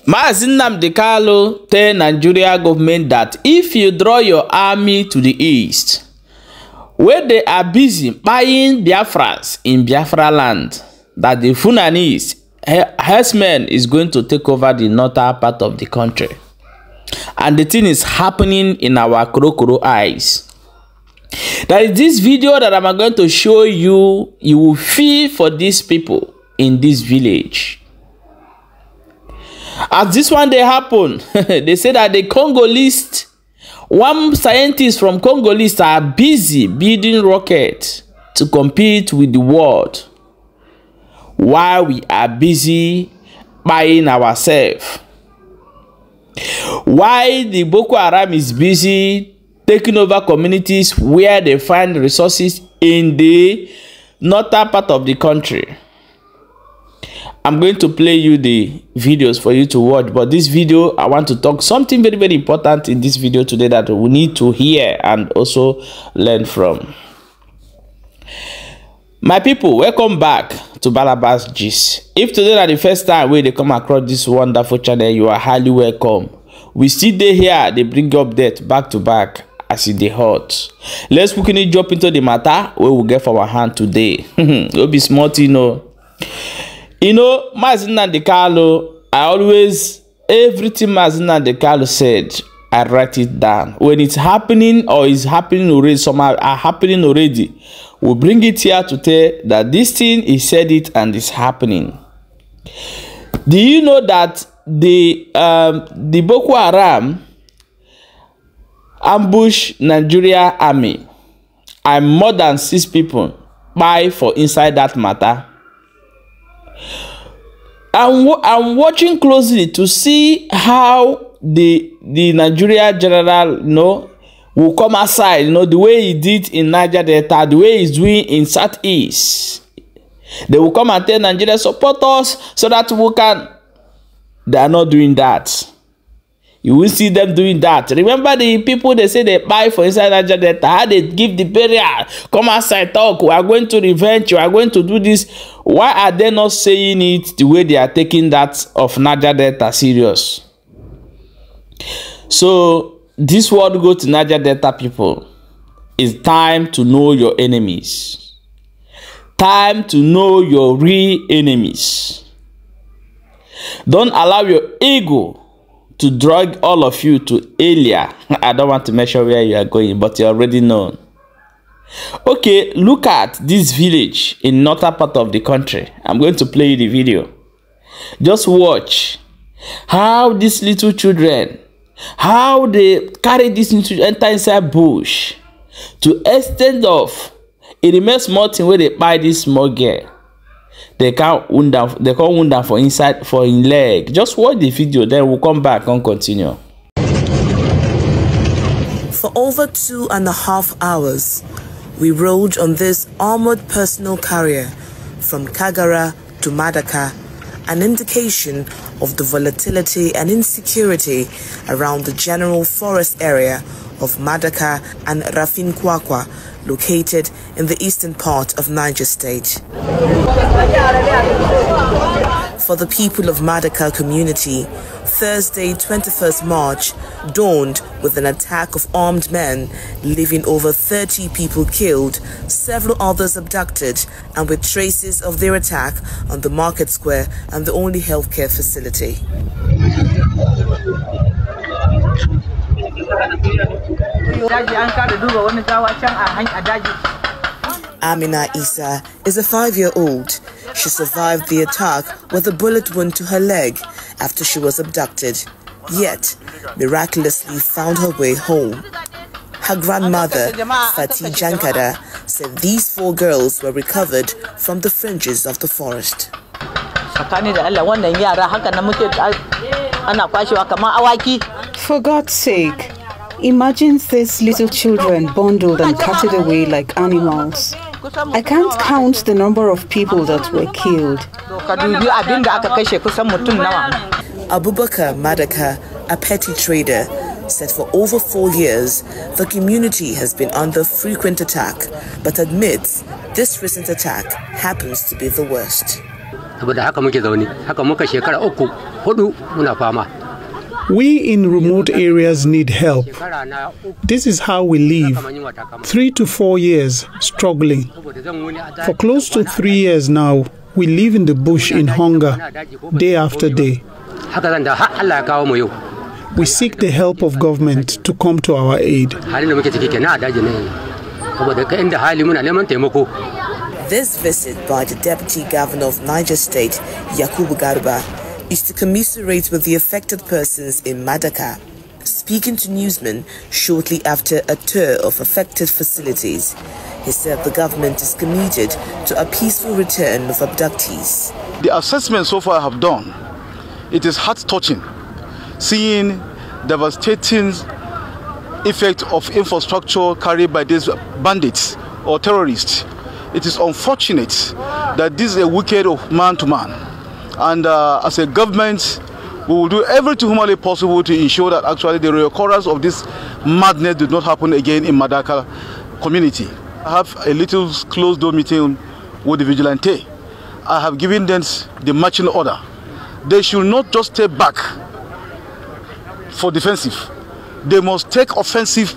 Mazi Nnamdi Kanu tell Nigeria government that if you draw your army to the east, where they are busy buying Biafrans in Biafra land, that the Fulanese herdsmen is going to take over the northern part of the country. And the thing is happening in our crocodile eyes. That is this video that I'm going to show you. You will feel for these people in this village. As this one they happen, they say that the Congolese, one scientist from Congolese are busy building rockets to compete with the world, while we are busy buying ourselves. Why the Boko Haram is busy taking over communities where they find resources in the northern part of the country. I'm going to play you the videos for you to watch, but this video, I want to talk something very, very important in this video today that we need to hear and also learn from. My people, welcome back to Balabas Gist. If today is the first time where they come across this wonderful channel, you are highly welcome. We still dey here, they bring updates back to back as it dey hot. Let's quickly jump into the matter where we get for our hand today. It'll be smart, you know. You know, Mazi Nnamdi Kanu, I always, everything Mazi Nnamdi Kanu said, I write it down. When it's happening or is happening already, some are happening already, we'll bring it here to tell that this thing, he said it and it's happening. Do you know that the Boko Haram ambush Nigeria army and more than 6 people die for inside that matter? I'm watching closely to see how the Nigeria general, you know, will come aside, you know, the way he did in Niger Delta, the way he's doing in Southeast. They will come and tell Nigeria support us so that we can. They are not doing that. You will see them doing that. Remember the people they say they buy for inside Niger Delta, how they give the burial, come outside talk, we are going to revenge, we are going to do this. Why are they not saying it the way they are taking that of Niger Delta serious? So this word go to Niger Delta people. It's time to know your enemies. Time to know your real enemies. Don't allow your ego to drag all of you to Elia. I don't want to mention where you are going, but you already know. Okay, look at this village in northern part of the country. I'm going to play you the video. Just watch how these little children, how they carry this into enter inside bush to extend of it remains small thing where they buy this small girl. They can't wound down for inside for in leg. Just watch the video, then we'll come back and continue. For over 2.5 hours, we rode on this armored personal carrier from Kagara to Madaka, an indication of the volatility and insecurity around the general forest area of Madaka and Rafin Kwakwa, located in the eastern part of Niger State. For the people of Madaka community, Thursday, 21st March, dawned with an attack of armed men, leaving over 30 people killed, several others abducted, and with traces of their attack on the market square and the only healthcare facility. Amina Isa is a 5-year-old. She survived the attack with a bullet wound to her leg after she was abducted, yet miraculously found her way home. Her grandmother, Fatih Jankada, said these 4 girls were recovered from the fringes of the forest. For God's sake, imagine these little children bundled and carted away like animals. I can't count the number of people that were killed. Abubakar Madaka, a petty trader, said for over 4 years the community has been under frequent attack, but admits this recent attack happens to be the worst. We in remote areas need help. This is how we live. 3 to 4 years struggling. For close to 3 years now, we live in the bush in hunger, day after day. We seek the help of government to come to our aid. This visit by the Deputy Governor of Niger State, Yakubu Garba, is to commiserate with the affected persons in Madaka. Speaking to newsmen shortly after a tour of affected facilities, he said the government is committed to a peaceful return of abductees. The assessment so far I have done, it is heart-touching, seeing devastating effect of infrastructure carried by these bandits or terrorists. It is unfortunate that this is a wicked of man to man. And as a government, we will do everything humanly possible to ensure that actually the reoccurrence of this madness did not happen again in Madaka community. I have a little closed-door meeting with the vigilante. I have given them the marching order. They should not just stay back for defensive. They must take offensive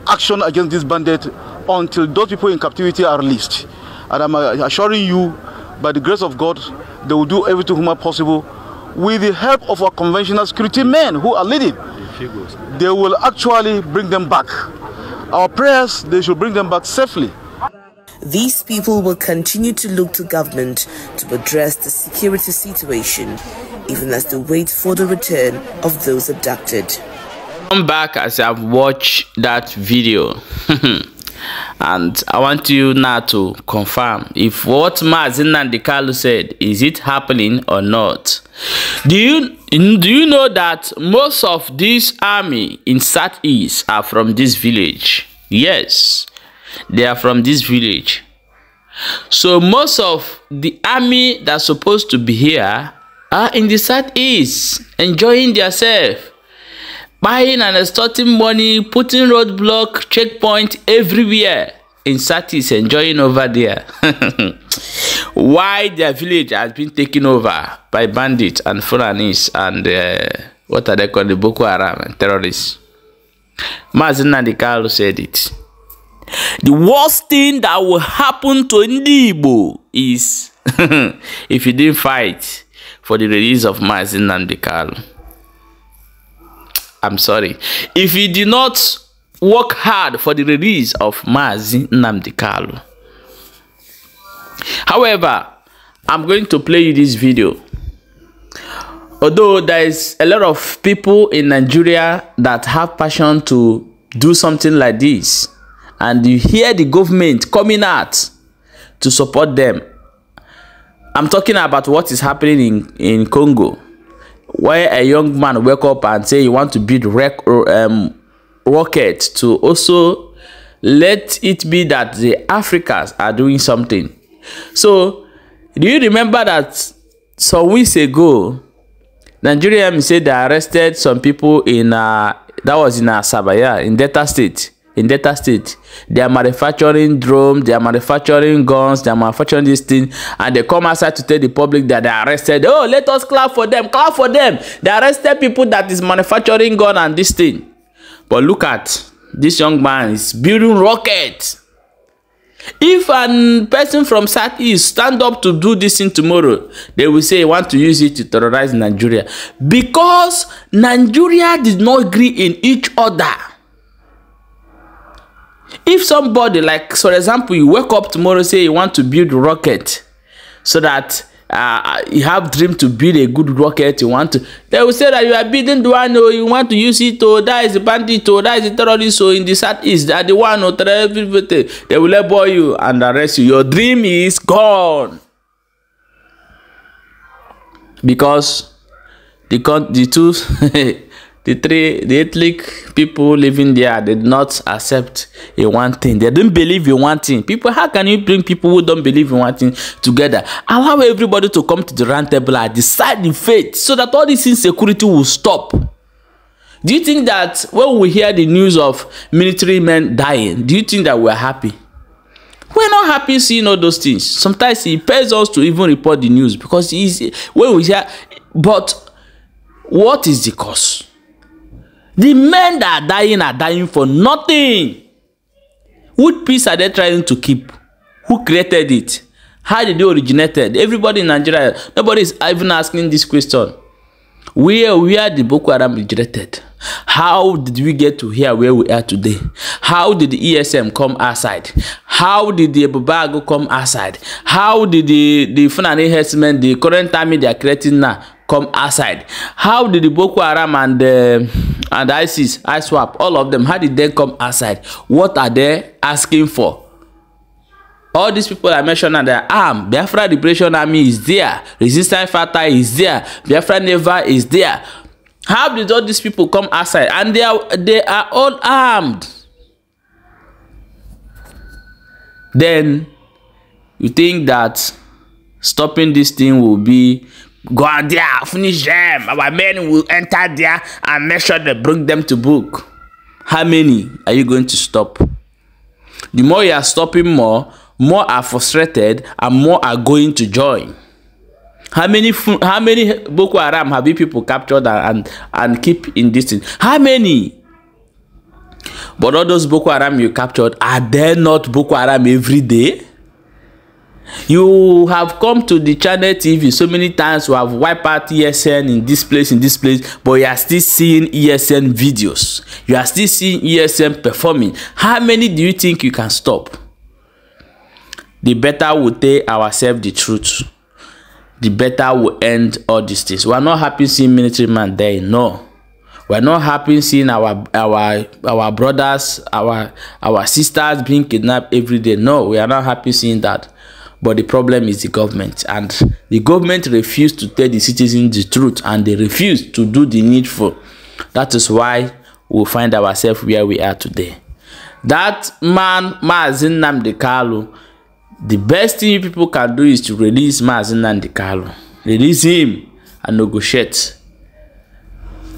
action against this bandit until those people in captivity are released. And I'm assuring you, by the grace of God, they will do everything humanly possible with the help of our conventional security men who are leading. They will actually bring them back. Our prayers, they should bring them back safely. These people will continue to look to government to address the security situation, even as they wait for the return of those abducted. Come back as I've watched that video. And I want you now to confirm if what Maazị Nnamdi Kanu said, is it happening or not? Do you know that most of this army in Southeast are from this village? Yes, they are from this village. So most of the army that's supposed to be here are in the Southeast, enjoying themselves, buying and extorting money, putting roadblock, checkpoint everywhere in Southeast, enjoying over there. Why their village has been taken over by bandits and Fulanis and what are they called, the Boko Haram and terrorists. Maazị Nnamdi Kanu said it. The worst thing that will happen to Ndị Igbo is if you didn't fight for the release of Maazị Nnamdi Kanu. I'm sorry. If you did not work hard for the release of Maazị Nnamdi Kanu. However, I'm going to play you this video. Although there is a lot of people in Nigeria that have passion to do something like this, and you hear the government coming out to support them. I'm talking about what is happening in Congo, where a young man wake up and say he want to build rocket to also let it be that the Africans are doing something. So, do you remember that some weeks ago, Nigeria said they arrested some people in that was in Asabaya, in Delta State. In Delta State, they are manufacturing drones, they are manufacturing guns, they are manufacturing this thing, and they come outside to tell the public that they are arrested. Oh, let us clap for them, clap for them. They arrested people that is manufacturing gun and this thing. But look at this young man is building rockets. If a person from Southeast stand up to do this thing tomorrow, they will say they want to use it to terrorize Nigeria. Because Nigeria did not agree in each other. If somebody, like for example, you wake up tomorrow, say you want to build a rocket, so that you have dream to build a good rocket, you want to, they will say that you are building the one, or you want to use it, or that is a bandit, or that is a terrorist, so in the Southeast, that the one, or terrorist, they will label you and arrest you. Your dream is gone. Because the ethnic people living there did not accept in one thing. They didn't believe in one thing. People, how can you bring people who don't believe in one thing together? Allow everybody to come to the round table and decide the fate, so that all this insecurity will stop. Do you think that when we hear the news of military men dying, do you think that we're happy? We're not happy seeing all those things. Sometimes it pays us to even report the news because when we hear, but what is the cause? The men that are dying for nothing. What peace are they trying to keep? Who created it? How did they originate? Everybody in Nigeria, nobody is even asking this question. Where the Boko Haram originated? How did we get to here where we are today? How did the ESM come outside? How did the Babago come outside? How did the Fulani herdsmen, the current army they are creating now, come outside? How did the Boko Haram and ISIS, ISWAP, all of them, how did they come outside? What are they asking for? All these people I mentioned are their arm. Biafra Liberation Army is there. Resistance Fighter is there. Biafra Neva is there. How did all these people come outside? And they are all armed. Then you think that stopping this thing will be go out there, finish them. Our men will enter there and make sure they bring them to book. How many are you going to stop? The more you are stopping more are frustrated and more are going to join. How many Boko Haram have you people captured and keep in this thing? How many? But all those Boko Haram you captured, are they not Boko Haram every day? You have come to the channel TV so many times. You have wiped out ESN in this place, but you are still seeing ESN videos. You are still seeing ESN performing. How many do you think you can stop? The better we tell ourselves the truth, the better we end all these things. We are not happy seeing military man there. No, we are not happy seeing our brothers, our sisters being kidnapped every day. No, we are not happy seeing that. But the problem is the government, and the government refused to tell the citizens the truth, and they refused to do the needful. That is why we find ourselves where we are today. That man, Maazị Nnamdi Kalu, the best thing people can do is to release Maazị Nnamdi Kalu. Release him and negotiate.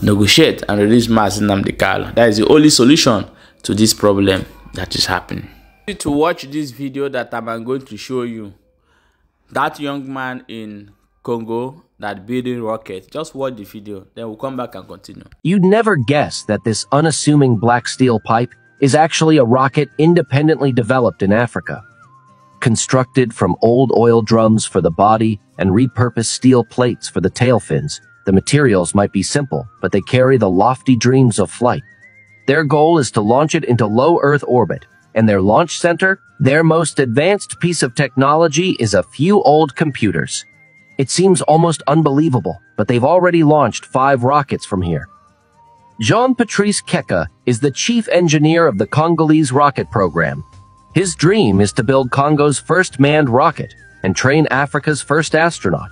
Negotiate and release Maazị Nnamdi Kalu. That is the only solution to this problem that is happening. To watch this video that I'm going to show you, that young man in Congo that building rockets, just watch the video, then we'll come back and continue. You'd never guess that this unassuming black steel pipe is actually a rocket independently developed in Africa. Constructed from old oil drums for the body and repurposed steel plates for the tail fins, the materials might be simple, but they carry the lofty dreams of flight. Their goal is to launch it into low Earth orbit, and their launch center, their most advanced piece of technology, is a few old computers. It seems almost unbelievable, but they've already launched 5 rockets from here. Jean-Patrice Keka is the chief engineer of the Congolese rocket program. His dream is to build Congo's first manned rocket and train Africa's first astronaut.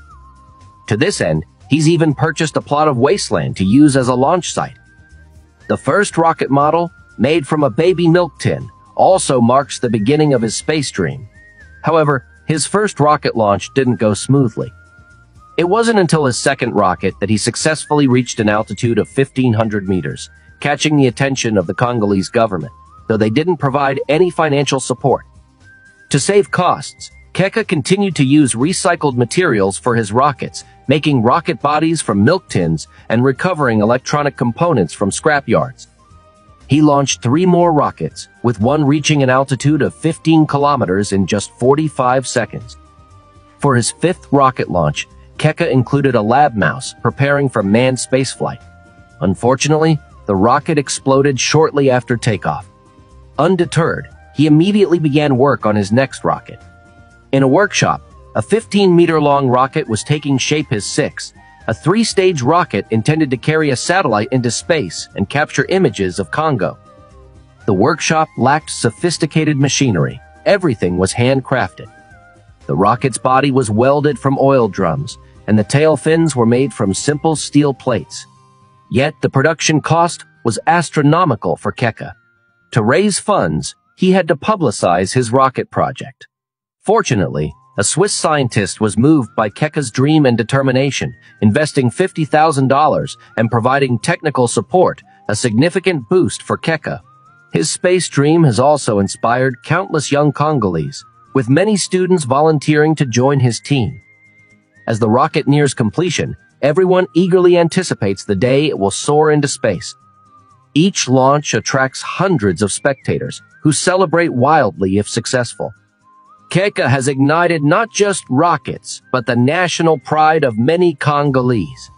To this end, he's even purchased a plot of wasteland to use as a launch site. The first rocket model, made from a baby milk tin, also marks the beginning of his space dream. However, his first rocket launch didn't go smoothly. It wasn't until his second rocket that he successfully reached an altitude of 1,500 meters, catching the attention of the Congolese government, though they didn't provide any financial support. To save costs, Keka continued to use recycled materials for his rockets, making rocket bodies from milk tins and recovering electronic components from scrapyards. He launched 3 more rockets, with one reaching an altitude of 15 kilometers in just 45 seconds. For his 5th rocket launch, Keka included a lab mouse preparing for manned spaceflight. Unfortunately, the rocket exploded shortly after takeoff. Undeterred, he immediately began work on his next rocket. In a workshop, a 15-meter-long rocket was taking shape his 6th, a 3-stage rocket intended to carry a satellite into space and capture images of Congo. The workshop lacked sophisticated machinery. Everything was handcrafted. The rocket's body was welded from oil drums, and the tail fins were made from simple steel plates. Yet the production cost was astronomical for Keka. To raise funds, he had to publicize his rocket project. Fortunately, a Swiss scientist was moved by Keka's dream and determination, investing $50,000 and providing technical support, a significant boost for Keka. His space dream has also inspired countless young Congolese, with many students volunteering to join his team. As the rocket nears completion, everyone eagerly anticipates the day it will soar into space. Each launch attracts hundreds of spectators who celebrate wildly if successful. Keka has ignited not just rockets, but the national pride of many Congolese.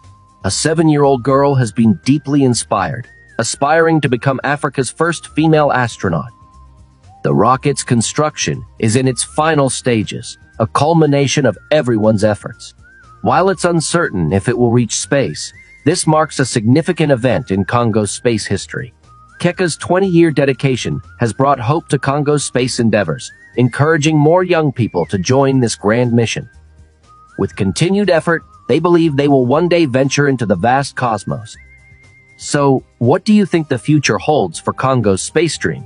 A 7-year-old girl has been deeply inspired, aspiring to become Africa's first female astronaut. The rocket's construction is in its final stages, a culmination of everyone's efforts. While it's uncertain if it will reach space, this marks a significant event in Congo's space history. Keka's 20-year dedication has brought hope to Congo's space endeavors, encouraging more young people to join this grand mission. With continued effort, they believe they will one day venture into the vast cosmos. So, what do you think the future holds for Congo's space dream?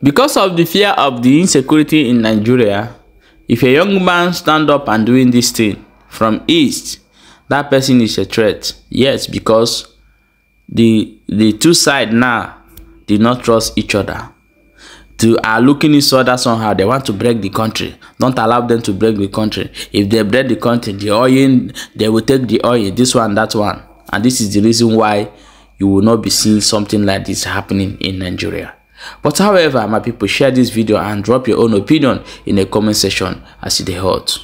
Because of the fear of the insecurity in Nigeria, if a young man stand up and doing this thing from east, that person is a threat. Yes, because the two sides now did not trust each other. They are looking each other somehow. They want to break the country. Don't allow them to break the country. If they break the country, the oil, they will take the oil, this one, that one. And this is the reason why you will not be seeing something like this happening in Nigeria. But however, my people, share this video and drop your own opinion in the comment section as it is hot.